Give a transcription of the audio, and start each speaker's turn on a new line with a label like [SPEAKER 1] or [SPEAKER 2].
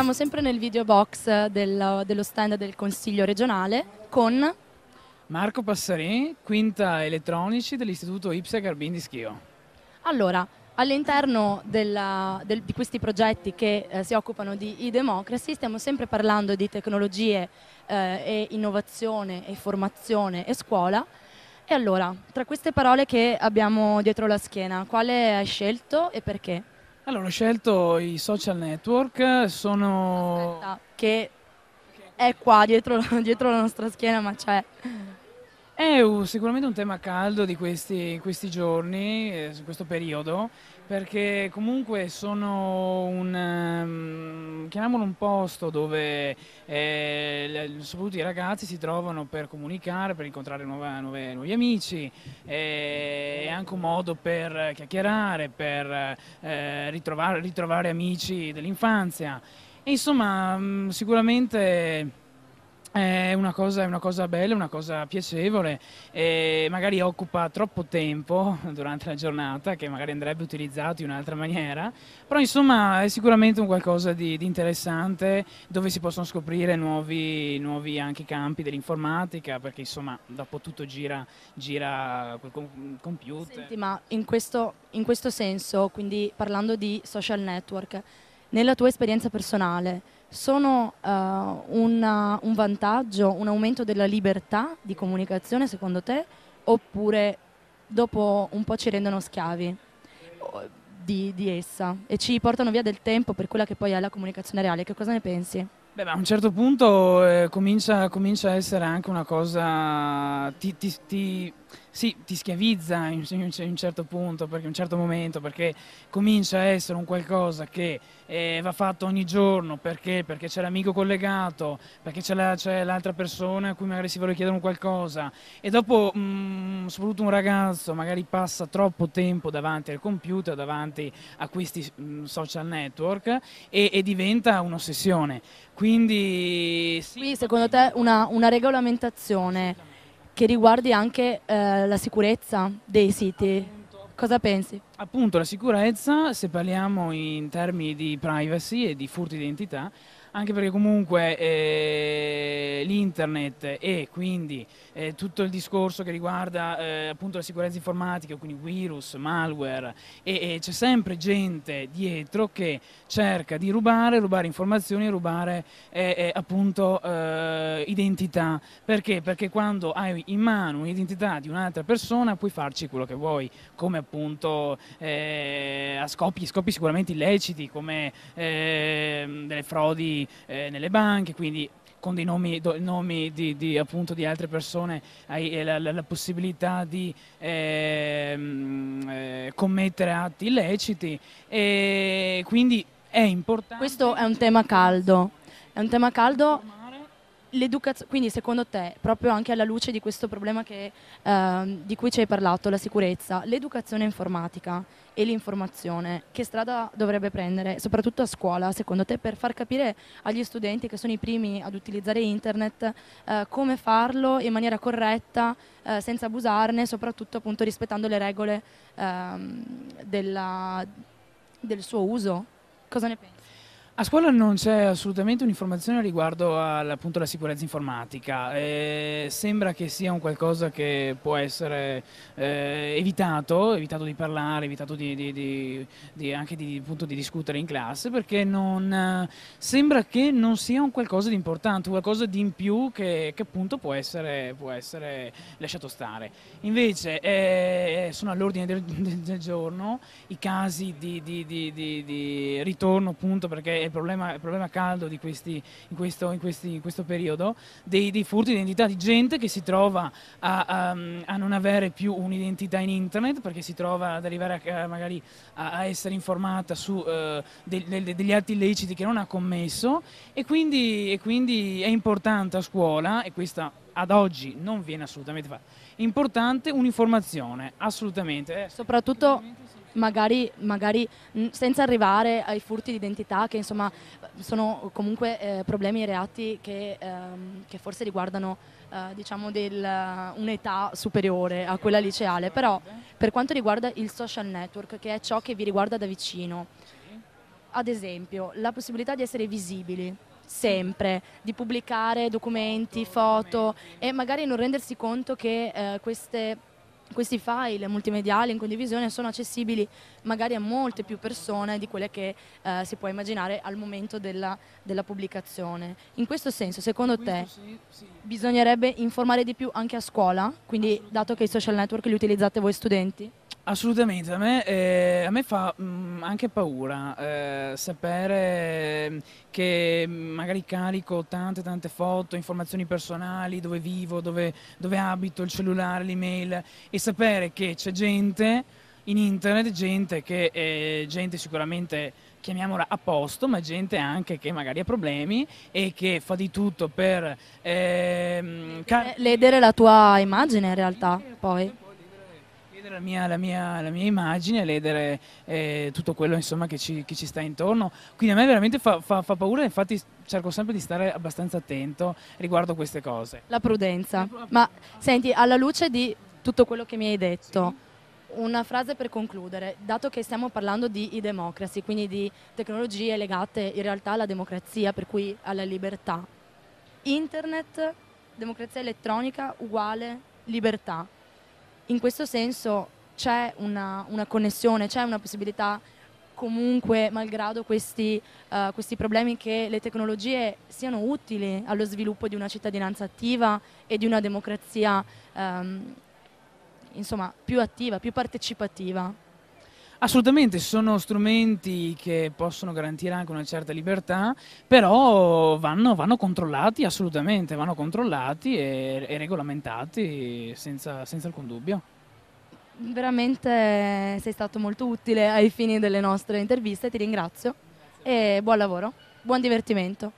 [SPEAKER 1] Siamo sempre nel video box dello stand del Consiglio regionale con...
[SPEAKER 2] Marco Passarin, quinta elettronici dell'Istituto IPSE Garbin di Schio.
[SPEAKER 1] Allora, all'interno di questi progetti che si occupano di e-democracy stiamo sempre parlando di tecnologie e innovazione e formazione e scuola. E allora, tra queste parole che abbiamo dietro la schiena, quale hai scelto e perché?
[SPEAKER 2] Allora, ho scelto i social network, sono...
[SPEAKER 1] Aspetta, che è qua dietro la nostra schiena, ma c'è...
[SPEAKER 2] È sicuramente un tema caldo di questi giorni, su questo periodo, perché comunque sono chiamiamolo un posto dove soprattutto i ragazzi si trovano per comunicare, per incontrare nuovi amici, è anche un modo per chiacchierare, per ritrovare amici dell'infanzia. E insomma, sicuramente... È una cosa bella, una cosa piacevole e magari occupa troppo tempo durante la giornata che magari andrebbe utilizzato in un'altra maniera, però insomma è sicuramente un qualcosa di interessante dove si possono scoprire nuovi anche campi dell'informatica perché insomma dopo tutto gira col computer.
[SPEAKER 1] Senti, ma in questo senso, quindi parlando di social network, nella tua esperienza personale, sono un vantaggio, un aumento della libertà di comunicazione secondo te, oppure dopo un po' ci rendono schiavi di essa e ci portano via del tempo per quella che poi è la comunicazione reale? Che cosa ne pensi?
[SPEAKER 2] Beh, ma a un certo punto comincia a essere anche una cosa, sì, ti schiavizza in un certo punto, perché in un certo momento, perché comincia a essere un qualcosa che va fatto ogni giorno, perché c'è l'amico collegato, perché c'è l'altra persona a cui magari si vuole chiedere un qualcosa e dopo soprattutto un ragazzo magari passa troppo tempo davanti al computer, davanti a questi social network e diventa un'ossessione. Quindi sì,
[SPEAKER 1] Qui secondo te una regolamentazione che riguardi anche la sicurezza dei siti, cosa pensi?
[SPEAKER 2] appunto la sicurezza, se parliamo in termini di privacy e di furto di identità, anche perché comunque l'internet e quindi tutto il discorso che riguarda appunto la sicurezza informatica, quindi virus, malware, e c'è sempre gente dietro che cerca di rubare informazioni, rubare appunto identità. Perché? Perché quando hai in mano un'identità di un'altra persona puoi farci quello che vuoi, come appunto a scopi sicuramente illeciti, come delle frodi nelle banche, quindi con dei nomi appunto di altre persone hai la possibilità di commettere atti illeciti e quindi è importante
[SPEAKER 1] Questo è un tema caldo, è un tema caldo.
[SPEAKER 2] informare.
[SPEAKER 1] Quindi secondo te, proprio anche alla luce di questo problema di cui ci hai parlato, la sicurezza, l'educazione informatica e l'informazione, che strada dovrebbe prendere, soprattutto a scuola, secondo te, per far capire agli studenti che sono i primi ad utilizzare internet come farlo in maniera corretta, senza abusarne, soprattutto appunto rispettando le regole del suo uso? Cosa ne pensi?
[SPEAKER 2] A scuola non c'è assolutamente un'informazione riguardo appunto alla sicurezza informatica, sembra che sia un qualcosa che può essere evitato di parlare, evitato anche appunto di discutere in classe, perché sembra che non sia un qualcosa di importante, un qualcosa di in più che appunto può essere lasciato stare. Invece sono all'ordine del giorno i casi di ritorno appunto perché è il problema caldo in questo periodo, dei furti di identità di gente che si trova a non avere più un'identità in internet perché si trova ad arrivare magari a essere informata su degli atti illeciti che non ha commesso e quindi è importante a scuola, e questa ad oggi non viene assolutamente fatta, è importante un'informazione, assolutamente.
[SPEAKER 1] Soprattutto magari senza arrivare ai furti di identità che insomma sono comunque problemi e reati che forse riguardano diciamo un'età superiore a quella liceale, però per quanto riguarda il social network, che è ciò che vi riguarda da vicino, ad esempio, la possibilità di essere visibili sempre, di pubblicare documenti, foto e magari non rendersi conto che questi file multimediali in condivisione sono accessibili magari a molte più persone di quelle che si può immaginare al momento della pubblicazione. In questo senso, secondo te, bisognerebbe informare di più anche a scuola? Quindi, dato che i social network li utilizzate voi studenti?
[SPEAKER 2] Assolutamente, a me fa anche paura sapere che magari carico tante foto, informazioni personali, dove vivo, dove abito, il cellulare, l'email, e sapere che c'è gente in internet, gente sicuramente chiamiamola a posto, ma gente anche che magari ha problemi e che fa di tutto per
[SPEAKER 1] ledere la tua immagine in realtà, poi.
[SPEAKER 2] ledere la mia immagine, ledere tutto quello insomma che ci sta intorno. Quindi a me veramente fa paura, infatti cerco sempre di stare abbastanza attento riguardo a queste cose.
[SPEAKER 1] La prudenza. Ma senti, alla luce di tutto quello che mi hai detto, una frase per concludere, dato che stiamo parlando di e-democracy, quindi di tecnologie legate in realtà alla democrazia, per cui alla libertà. Internet, democrazia elettronica uguale libertà. In questo senso c'è una connessione, c'è una possibilità comunque, malgrado questi problemi, che le tecnologie siano utili allo sviluppo di una cittadinanza attiva e di una democrazia insomma, più attiva, più partecipativa.
[SPEAKER 2] Assolutamente, sono strumenti che possono garantire anche una certa libertà, però vanno controllati, assolutamente, vanno controllati e regolamentati senza alcun dubbio.
[SPEAKER 1] Veramente sei stato molto utile ai fini delle nostre interviste, ti ringrazio e buon lavoro, buon divertimento.